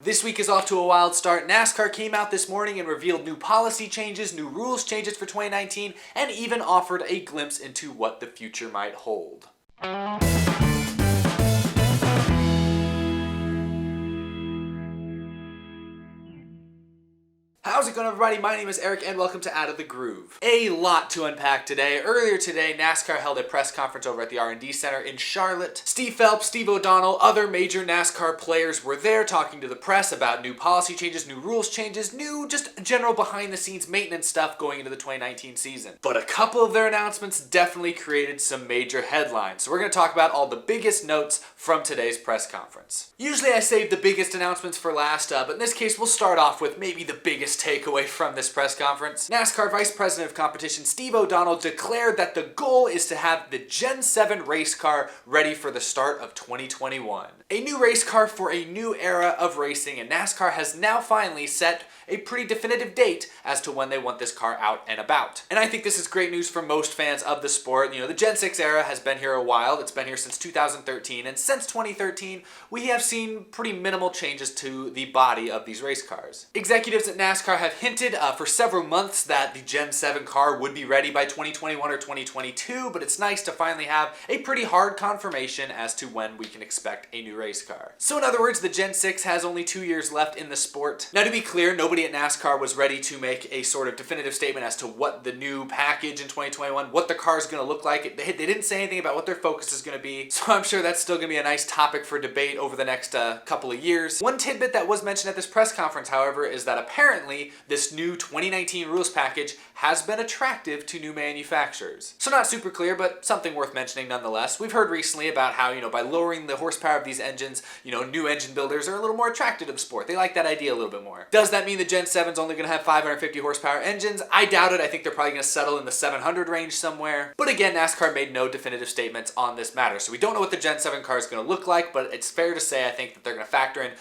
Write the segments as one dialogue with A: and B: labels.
A: This week is off to a wild start. NASCAR came out this morning and revealed new policy changes, new rules changes for 2019, and even offered a glimpse into what the future might hold. How's it going, everybody? My name is Eric and welcome to Out of the Groove. A lot to unpack today. Earlier today, NASCAR held a press conference over at the R&D Center in Charlotte. Steve Phelps, Steve O'Donnell, other major NASCAR players were there talking to the press about new policy changes, new rules changes, new just general behind the scenes maintenance stuff going into the 2019 season. But a couple of their announcements definitely created some major headlines. So we're going to talk about all the biggest notes from today's press conference. Usually I save the biggest announcements for last, but in this case we'll start off with maybe the biggest takeaway from this press conference. NASCAR Vice President of Competition Steve O'Donnell declared that the goal is to have the Gen 7 race car ready for the start of 2021. A new race car for a new era of racing, and NASCAR has now finally set a pretty definitive date as to when they want this car out and about. And I think this is great news for most fans of the sport. You know, the Gen 6 era has been here a while. It's been here since 2013, and since 2013, we have seen pretty minimal changes to the body of these race cars. Executives at NASCAR have hinted for several months that the Gen 7 car would be ready by 2021 or 2022, but it's nice to finally have a pretty hard confirmation as to when we can expect a new race car. So in other words, the Gen 6 has only 2 years left in the sport. Now, to be clear, nobody at NASCAR was ready to make a sort of definitive statement as to what the new package in 2021, what the car is going to look like. They didn't say anything about what their focus is going to be, so I'm sure that's still going to be a nice topic for debate over the next couple of years. One tidbit that was mentioned at this press conference, however, is that apparently this new 2019 rules package has been attractive to new manufacturers. So not super clear, but something worth mentioning nonetheless. We've heard recently about how, by lowering the horsepower of these engines, new engine builders are a little more attracted to the sport. They like that idea a little bit more. Does that mean the Gen 7's only going to have 550 horsepower engines? I doubt it. I think they're probably going to settle in the 700 range somewhere. But again, NASCAR made no definitive statements on this matter. So we don't know what the Gen 7 car is going to look like, but it's fair to say I think that they're going to factor in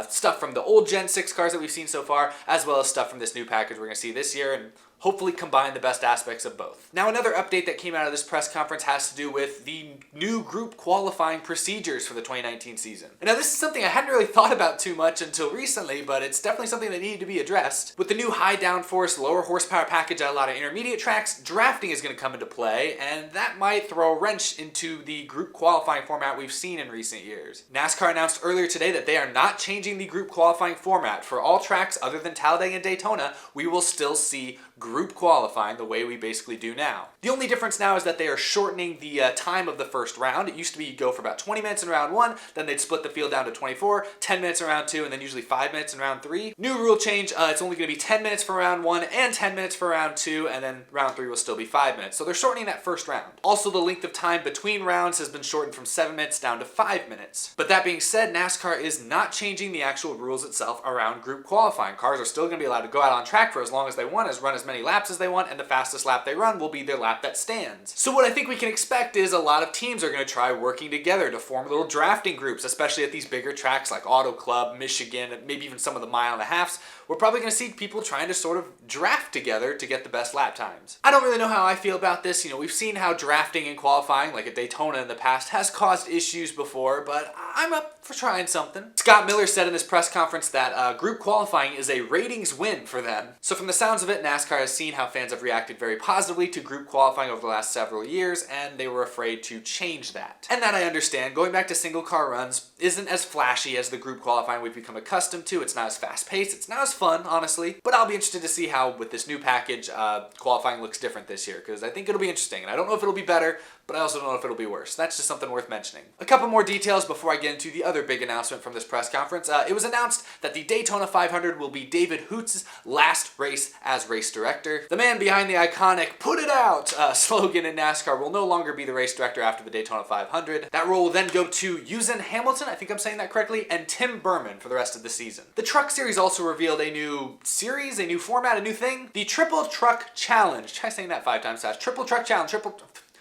A: stuff from the old Gen 6 cars that we've seen so far, as well as stuff from this new package we're going to see this year, and hopefully combine the best aspects of both. Now, another update that came out of this press conference has to do with the new group qualifying procedures for the 2019 season. And now, this is something I hadn't really thought about too much until recently, but it's definitely something that needed to be addressed. With the new high downforce, lower horsepower package at a lot of intermediate tracks, drafting is going to come into play, and that might throw a wrench into the group qualifying format we've seen in recent years. NASCAR announced earlier today that they are not changing the group qualifying format. For all tracks other than Talladega and Daytona, we will still see group qualifying the way we basically do now. The only difference now is that they are shortening the time of the first round. It used to be you'd go for about 20 minutes in round 1, then they'd split the field down to 24, 10 minutes in round 2, and then usually 5 minutes in round 3. New rule change, it's only going to be 10 minutes for round 1 and 10 minutes for round 2, and then round 3 will still be 5 minutes. So they're shortening that first round. Also, the length of time between rounds has been shortened from 7 minutes down to 5 minutes. But that being said, NASCAR is not changing the actual rules itself around group qualifying. Cars are still going to be allowed to go out on track for as long as they want, run as many laps as they want, and the fastest lap they run will be their lap that stands. So what I think we can expect is a lot of teams are going to try working together to form little drafting groups, especially at these bigger tracks like Auto Club, Michigan, and maybe even some of the mile and a halves. We're probably going to see people trying to sort of draft together to get the best lap times. I don't really know how I feel about this. We've seen how drafting and qualifying, like at Daytona in the past, has caused issues before, but I'm up for trying something. Scott Miller said in this press conference that group qualifying is a ratings win for them. So from the sounds of it, NASCAR has seen how fans have reacted very positively to group qualifying over the last several years, and they were afraid to change that. And that I understand. Going back to single car runs isn't as flashy as the group qualifying we've become accustomed to. It's not as fast paced. It's not as fun, honestly. But I'll be interested to see how, with this new package, qualifying looks different this year, because I think it'll be interesting. And I don't know if it'll be better, but I also don't know if it'll be worse. That's just something worth mentioning. A couple more details before I get into the other big announcement from this press conference. It was announced that the Daytona 500 will be David Hoots' last race as race director. The man behind the iconic "Put It Out" slogan in NASCAR will no longer be the race director after the Daytona 500. That role will then go to Usain Hamilton, I think I'm saying that correctly, and Tim Berman for the rest of the season. The Truck Series also revealed a new series, a new format, a new thing. The Triple Truck Challenge. Try saying that 5 times fast. Triple Truck Challenge.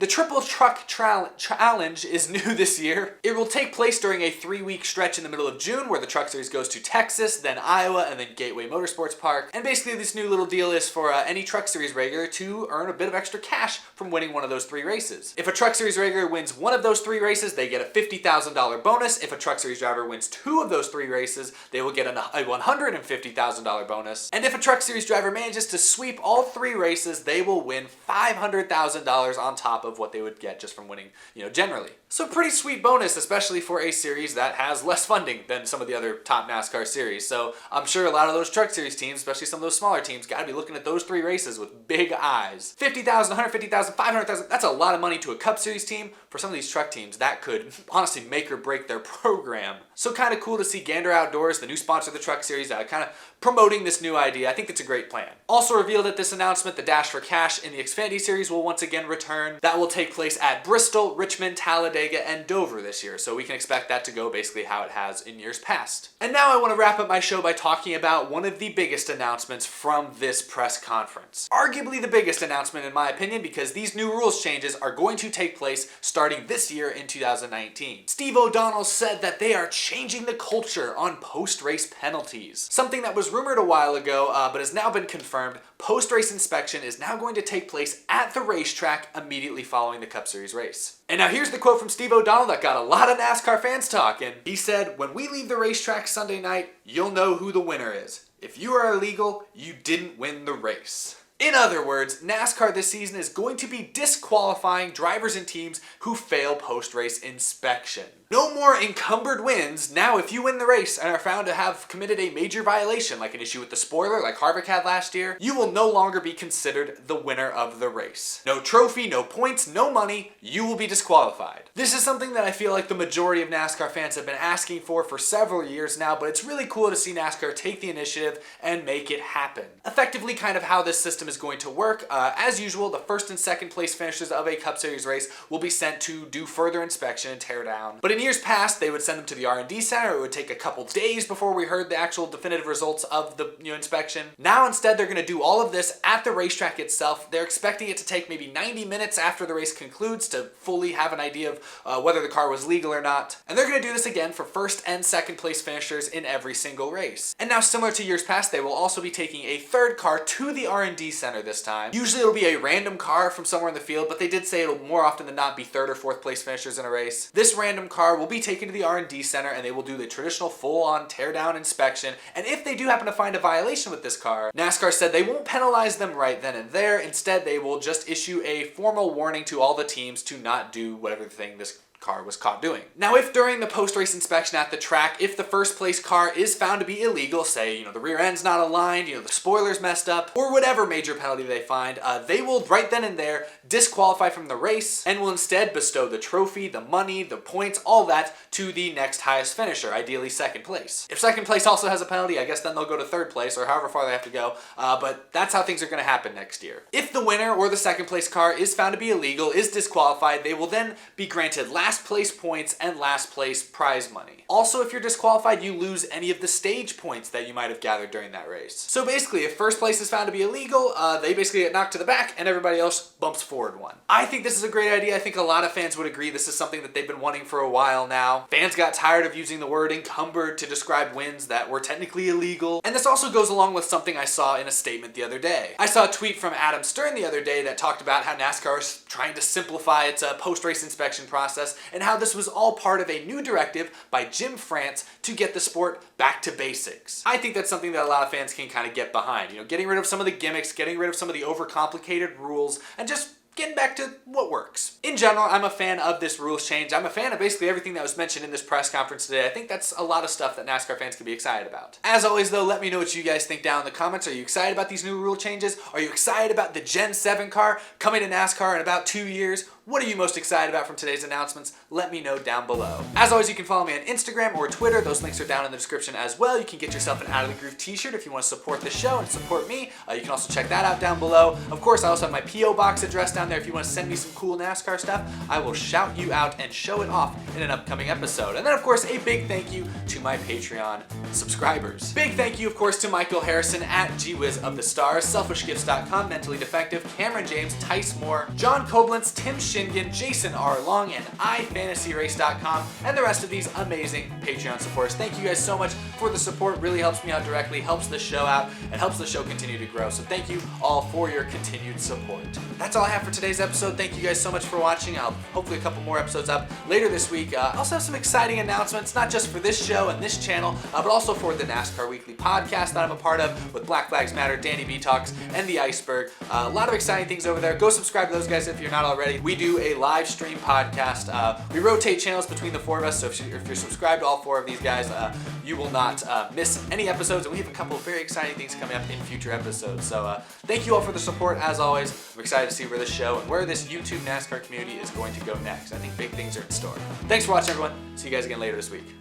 A: The Triple Truck Challenge is new this year. It will take place during a 3-week stretch in the middle of June where the Truck Series goes to Texas, then Iowa, and then Gateway Motorsports Park. And basically this new little deal is for any Truck Series regular to earn a bit of extra cash from winning one of those 3 races. If a Truck Series regular wins one of those 3 races, they get a $50,000 bonus. If a Truck Series driver wins 2 of those 3 races, they will get a $150,000 bonus. And if a Truck Series driver manages to sweep all 3 races, they will win $500,000 on top of what they would get just from winning, generally. So pretty sweet bonus, especially for a series that has less funding than some of the other top NASCAR series. So I'm sure a lot of those Truck Series teams, especially some of those smaller teams, gotta be looking at those 3 races with big eyes. $50,000, $150,000, $500,000, that's a lot of money to a Cup Series team. For some of these truck teams, that could honestly make or break their program. So kind of cool to see Gander Outdoors, the new sponsor of the Truck Series, kind of promoting this new idea. I think it's a great plan. Also revealed at this announcement, the Dash for Cash in the Xfinity Series will once again return. That will take place at Bristol, Richmond, Talladega, and Dover this year. So we can expect that to go basically how it has in years past. And now I want to wrap up my show by talking about one of the biggest announcements from this press conference. Arguably the biggest announcement in my opinion, because these new rules changes are going to take place starting this year in 2019. Steve O'Donnell said that they are changing the culture on post-race penalties. Something that was rumored a while ago, but has now been confirmed. Post-race inspection is now going to take place at the racetrack immediately following the Cup Series race. And now here's the quote from Steve O'Donnell that got a lot of NASCAR fans talking. He said, "When we leave the racetrack Sunday night, you'll know who the winner is. If you are illegal, you didn't win the race." In other words, NASCAR this season is going to be disqualifying drivers and teams who fail post-race inspection. No more encumbered wins. Now, if you win the race and are found to have committed a major violation, like an issue with the spoiler, like Harvick had last year, you will no longer be considered the winner of the race. No trophy, no points, no money, you will be disqualified. This is something that I feel like the majority of NASCAR fans have been asking for several years now, but it's really cool to see NASCAR take the initiative and make it happen. Effectively, kind of how this system is going to work. As usual, the first and second place finishers of a Cup Series race will be sent to do further inspection and tear down. But in years past, they would send them to the R&D center. It would take a couple days before we heard the actual definitive results of the inspection. Now instead, they're going to do all of this at the racetrack itself. They're expecting it to take maybe 90 minutes after the race concludes to fully have an idea of whether the car was legal or not. And they're going to do this again for first and second place finishers in every single race. And now, similar to years past, they will also be taking a third car to the R&D center this time. Usually it'll be a random car from somewhere in the field, but they did say it'll more often than not be third or fourth place finishers in a race. This random car will be taken to the R&D center and they will do the traditional full-on tear-down inspection. And if they do happen to find a violation with this car, NASCAR said they won't penalize them right then and there. Instead, they will just issue a formal warning to all the teams to not do whatever thing this car was caught doing. Now, if during the post-race inspection at the track, if the first place car is found to be illegal, say, the rear end's not aligned, the spoiler's messed up, or whatever major penalty they find, they will right then and there disqualify from the race and will instead bestow the trophy, the money, the points, all that to the next highest finisher, ideally second place. If second place also has a penalty, I guess then they'll go to third place or however far they have to go, but that's how things are going to happen next year. If the winner or the second place car is found to be illegal, is disqualified, they will then be granted last place points and last place prize money. Also, if you're disqualified, you lose any of the stage points that you might have gathered during that race. So basically, if first place is found to be illegal, they basically get knocked to the back and everybody else bumps forward one. I think this is a great idea. I think a lot of fans would agree this is something that they've been wanting for a while now. Fans got tired of using the word encumbered to describe wins that were technically illegal. And this also goes along with something I saw in a statement the other day. I saw a tweet from Adam Stern the other day that talked about how NASCAR is trying to simplify its post-race inspection process and how this was all part of a new directive by Jim France to get the sport back to basics. I think that's something that a lot of fans can kind of get behind. Getting rid of some of the gimmicks, getting rid of some of the overcomplicated rules, and just getting back to what works. In general, I'm a fan of this rules change. I'm a fan of basically everything that was mentioned in this press conference today. I think that's a lot of stuff that NASCAR fans can be excited about. As always though, let me know what you guys think down in the comments. Are you excited about these new rule changes? Are you excited about the Gen 7 car coming to NASCAR in about 2 years? What are you most excited about from today's announcements? Let me know down below. As always, you can follow me on Instagram or Twitter. Those links are down in the description as well. You can get yourself an Out of the Groove t-shirt if you want to support the show and support me. You can also check that out down below. Of course, I also have my P.O. Box address down there. If you want to send me some cool NASCAR stuff, I will shout you out and show it off in an upcoming episode. And then, of course, a big thank you to my Patreon subscribers. Big thank you, of course, to Michael Harrison at GWizoftheStars, SelfishGifts.com, Mentally Defective, Cameron James, Tice Moore, John Koblenz, Tim Shin, Tingen, Jason R. Long, and iFantasyRace.com, and the rest of these amazing Patreon supporters. Thank you guys so much for the support. Really helps me out directly, helps the show out, and helps the show continue to grow. So thank you all for your continued support. That's all I have for today's episode. Thank you guys so much for watching. I'll hopefully a couple more episodes up later this week. I also have some exciting announcements, not just for this show and this channel, but also for the NASCAR Weekly podcast that I'm a part of with Black Flags Matter, Danny B Talks, and The Iceberg. A lot of exciting things over there. Go subscribe to those guys if you're not already. We do a live stream podcast. We rotate channels between the four of us, so if you're subscribed to all four of these guys, you will not miss any episodes, and we have a couple of very exciting things coming up in future episodes. So thank you all for the support, as always. I'm excited to see where this show and where this YouTube NASCAR community is going to go next. I think big things are in store. Thanks for watching, everyone. See you guys again later this week.